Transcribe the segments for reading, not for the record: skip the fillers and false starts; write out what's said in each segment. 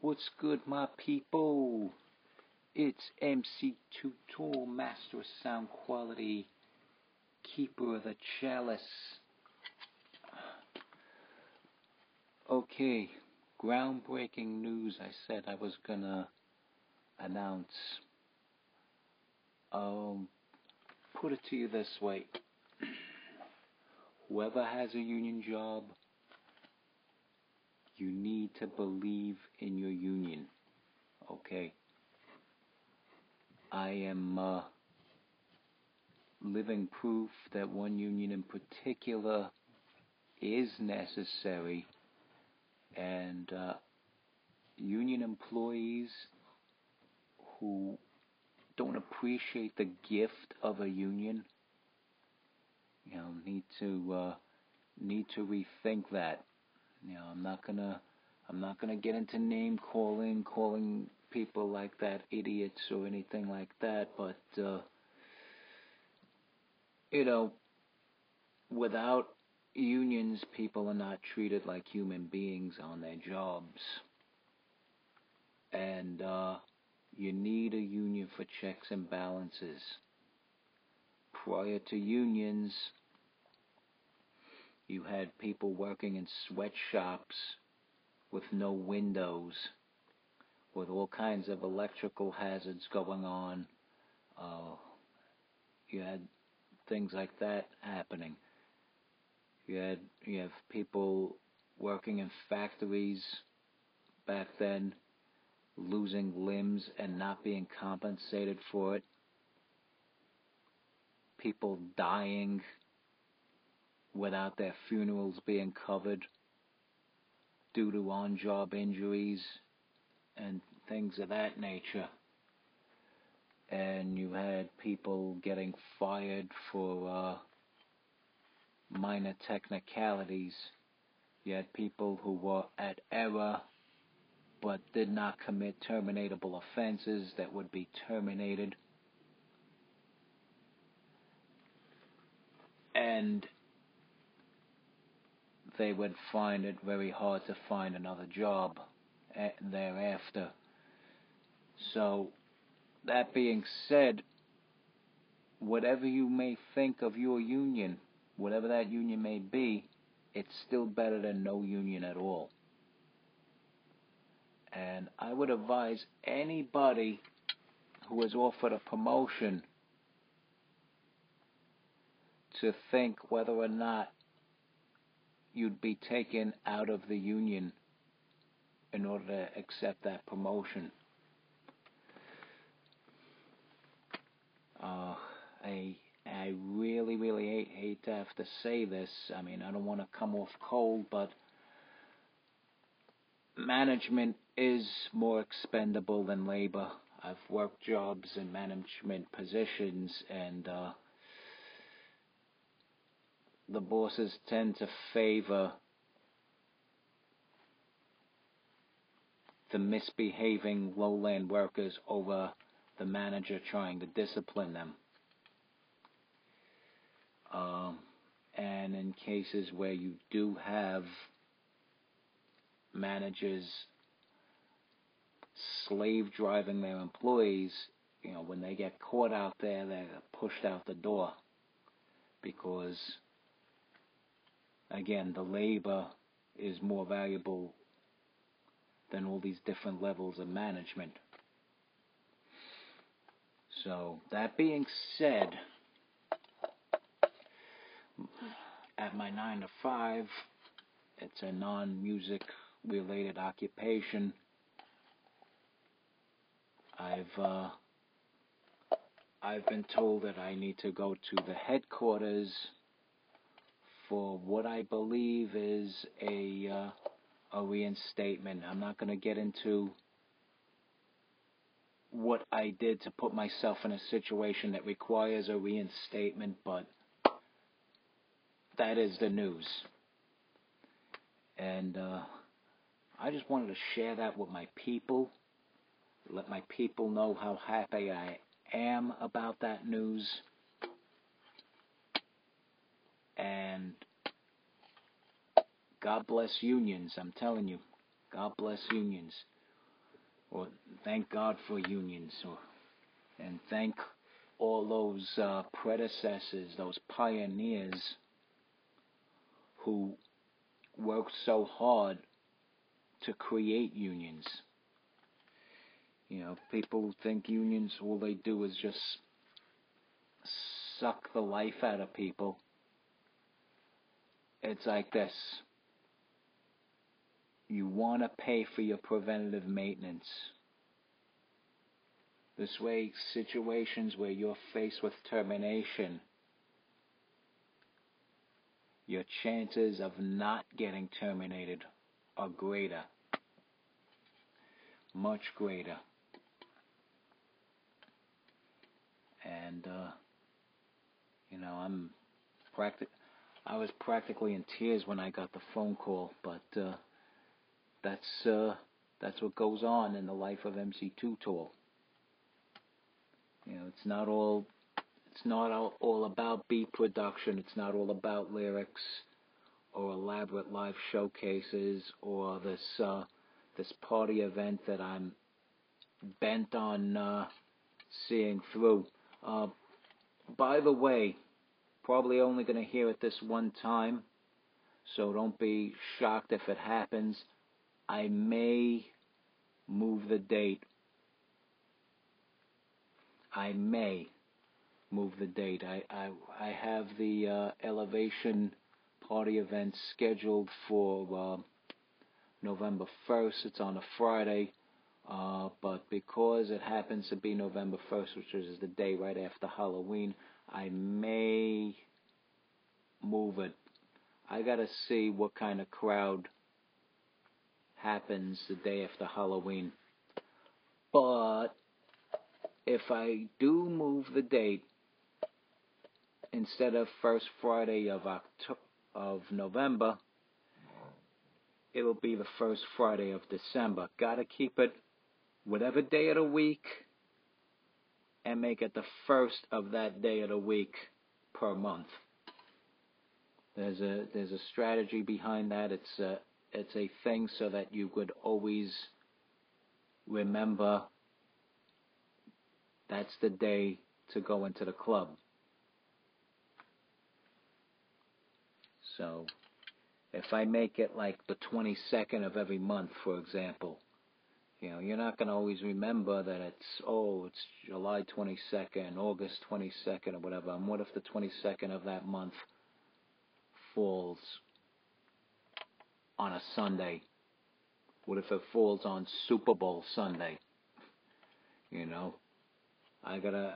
What's good, my people? It's MC2 Tool, Master of Sound Quality, Keeper of the Chalice. Okay, groundbreaking news I said I was gonna announce. Put it to you this way. Whoever has a union job, you need to believe in your union. Okay? I am living proof that one union in particular is necessary, and union employees who don't appreciate the gift of a union, need to rethink that. I'm not gonna get into name calling people like that idiots or anything like that, but without unions, people are not treated like human beings on their jobs, and you need a union for checks and balances. Prior to unions, you had people working in sweatshops with no windows, with all kinds of electrical hazards going on. You had things like that happening. You have people working in factories back then, losing limbs and not being compensated for it. People dying without their funerals being covered due to on-job injuries and things of that nature. And you had people getting fired for minor technicalities. You had people who were at error but did not commit terminatable offenses that would be terminated. And they would find it very hard to find another job thereafter. So, that being said, whatever you may think of your union, whatever that union may be, it's still better than no union at all. And I would advise anybody who is offered a promotion to think whether or not you'd be taken out of the union in order to accept that promotion. I really hate to have to say this. I mean, I don't want to come off cold, but management is more expendable than labor. I've worked jobs in management positions, and the bosses tend to favor the misbehaving lowland workers over the manager trying to discipline them. And in cases where you do have managers slave driving their employees, when they get caught out there, they're pushed out the door because, again, the labor is more valuable than all these different levels of management. So, that being said, at my 9 to 5, it's a non-music related occupation. I've been told that I need to go to the headquarters for what I believe is a reinstatement. I'm not going to get into what I did to put myself in a situation that requires a reinstatement, but that is the news. And I just wanted to share that with my people, let my people know how happy I am about that news. And God bless unions, I'm telling you. God bless unions. or thank God for unions, and thank all those predecessors, those pioneers who worked so hard to create unions. People think unions, all they do is just suck the life out of people. It's like this. You want to pay for your preventative maintenance. This way, situations where you're faced with termination, your chances of not getting terminated are greater. Much greater. And, I was practically in tears when I got the phone call, but that's what goes on in the life of MC2 Tall. It's not all about beat production. It's not all about lyrics or elaborate live showcases or this party event that I'm bent on seeing through. By the way, probably only going to hear it this one time, so don't be shocked if it happens. I may move the date. I have the Elevation party event scheduled for November 1st. It's on a Friday. But because it happens to be November 1st, which is the day right after Halloween, I may move it. I gotta see what kind of crowd happens the day after Halloween. But if I do move the date, instead of first Friday of November, it'll be the first Friday of December. Gotta keep it whatever day of the week, and make it the first of that day of the week per month. There's a strategy behind that. It's a thing so that you could always remember that's the day to go into the club. So if I make it like the 22nd of every month, for example, you're not going to always remember that it's July 22nd, August 22nd, or whatever. And what if the 22nd of that month falls on a Sunday? What if it falls on Super Bowl Sunday? I gotta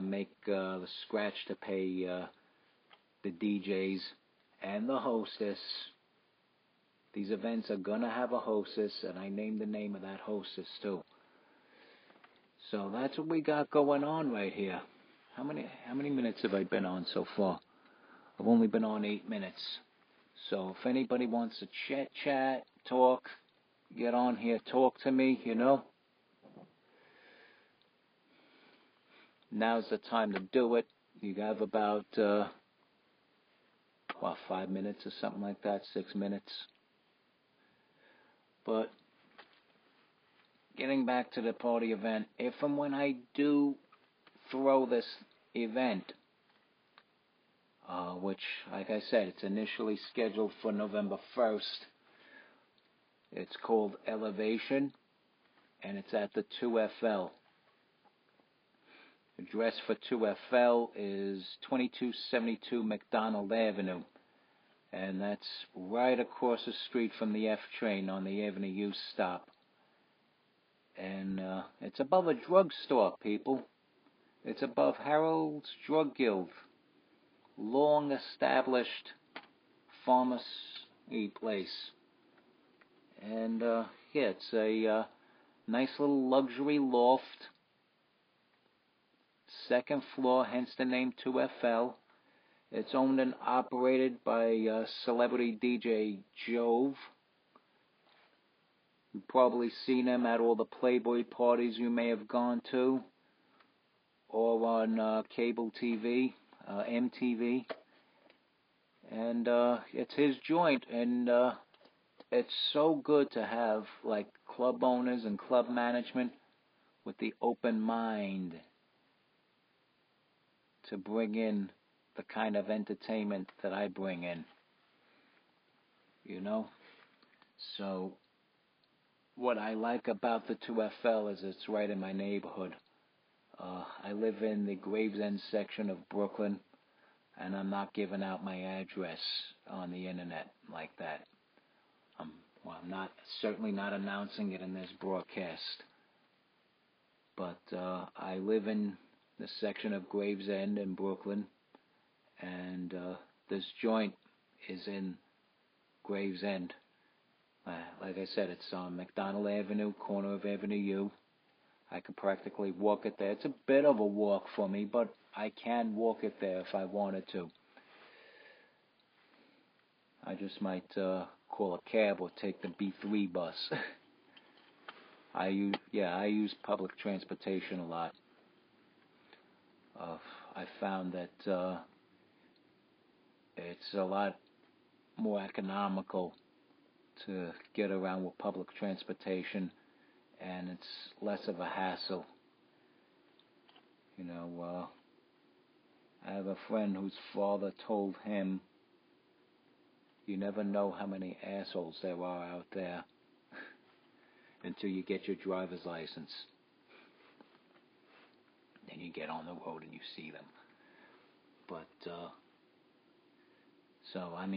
make the scratch to pay the DJs and the hostess. These events are gonna have a hostess, and I named the name of that hostess too. So that's what we got going on right here. How many minutes have I been on so far? I've only been on 8 minutes. So if anybody wants to chat, talk, get on here, talk to me, Now's the time to do it. You have about 5 minutes or something like that, 6 minutes. But getting back to the party event, if and when I do throw this event, which, like I said, it's initially scheduled for November 1st. It's called Elevation, and it's at the 2FL. Address for 2FL is 2272 McDonald Avenue, and that's right across the street from the F train on the Avenue U stop. And it's above a drugstore, people. It's above Harold's Drug Guild. Long established pharmacy place. And it's a nice little luxury loft. Second floor, hence the name 2FL. It's owned and operated by celebrity DJ Jove. You've probably seen him at all the Playboy parties you may have gone to, or on cable TV, MTV. And it's his joint, and it's so good to have like club owners and club management with the open mind to bring in the kind of entertainment that I bring in, you know? So, what I like about the 2FL is it's right in my neighborhood. I live in the Gravesend section of Brooklyn, and I'm not giving out my address on the internet like that. I'm not certainly not announcing it in this broadcast, but I live in the section of Gravesend in Brooklyn, and this joint is in Gravesend. Like I said, it's on McDonald Avenue, corner of Avenue U. I could practically walk it there. It's a bit of a walk for me, but I can walk it there if I wanted to. I just might call a cab or take the B3 bus. I use public transportation a lot. I found that it's a lot more economical to get around with public transportation, and it's less of a hassle. I have a friend whose father told him, "You never know how many assholes there are out there until you get your driver's license. Then you get on the road and you see them." But,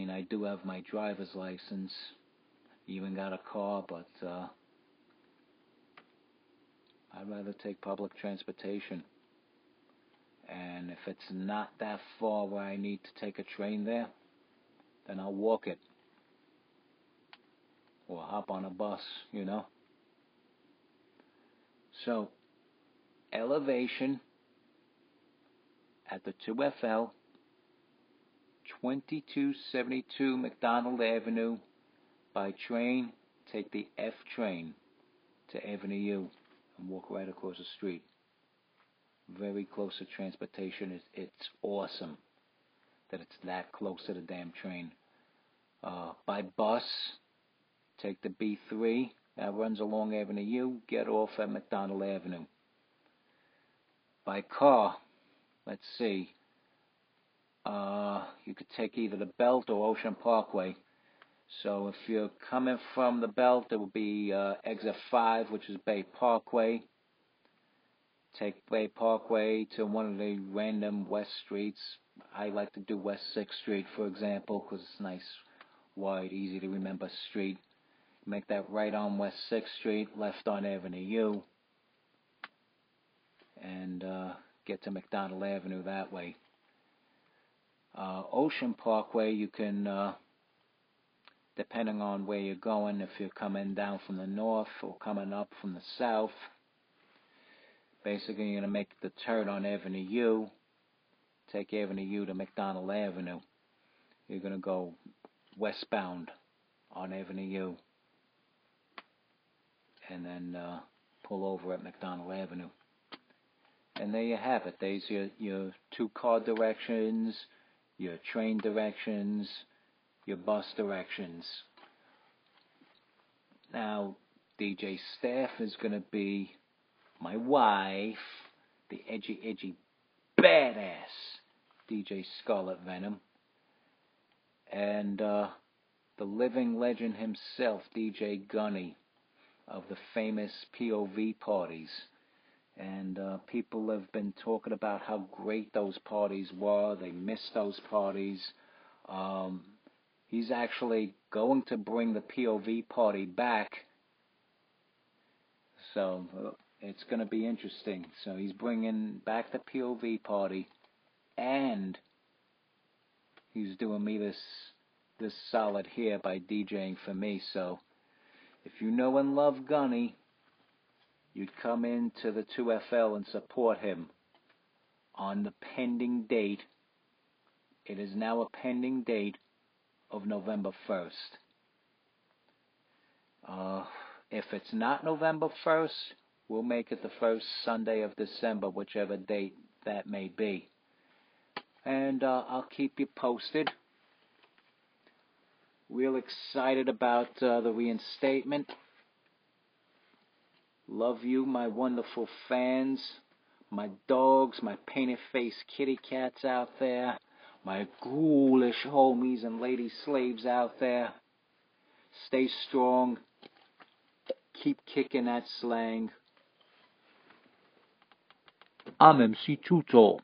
I do have my driver's license, even got a car, but I'd rather take public transportation. And if it's not that far where I need to take a train there, then I'll walk it. Or hop on a bus, So, elevation at the 2FL, 2272 McDonald Avenue. By train, take the F train to Avenue U and walk right across the street. Very close to transportation. It's awesome that it's that close to the damn train. By bus, take the B3 that runs along Avenue U, get off at McDonald Avenue. By car, let's see, you could take either the Belt or Ocean Parkway. So if you're coming from the Belt, it will be exit 5, which is Bay Parkway. Take Bay Parkway to one of the random West streets. I like to do West 6th Street, for example, because it's nice, wide, easy to remember street. Make that right on West 6th Street, left on Avenue U, and get to McDonald Avenue that way. Ocean Parkway, you can, depending on where you're going, if you're coming down from the north or coming up from the south, basically you're going to make the turn on Avenue U, take Avenue U to McDonald Avenue. You're going to go westbound on Avenue U, and then pull over at McDonald Avenue. And there you have it. There's your 2-car directions, your train directions, your bus directions. Now, DJ staff is going to be my wife, the edgy, badass DJ Scarlet Venom, and the living legend himself, DJ Gunny, of the famous POV parties. And people have been talking about how great those parties were. They missed those parties. He's actually going to bring the POV party back. So it's going to be interesting. So he's bringing back the POV party, and he's doing me this solid here by DJing for me. So if you know and love Gunny, you'd come into the 2FL and support him on the pending date. It is now a pending date of November 1st. If it's not November 1st, we'll make it the first Sunday of December, whichever date that may be. And I'll keep you posted. Real excited about the reinstatement. Love you, my wonderful fans. My dogs, my painted-faced kitty cats out there. My ghoulish homies and lady slaves out there. Stay strong. Keep kicking that slang. I'm MC Tuto.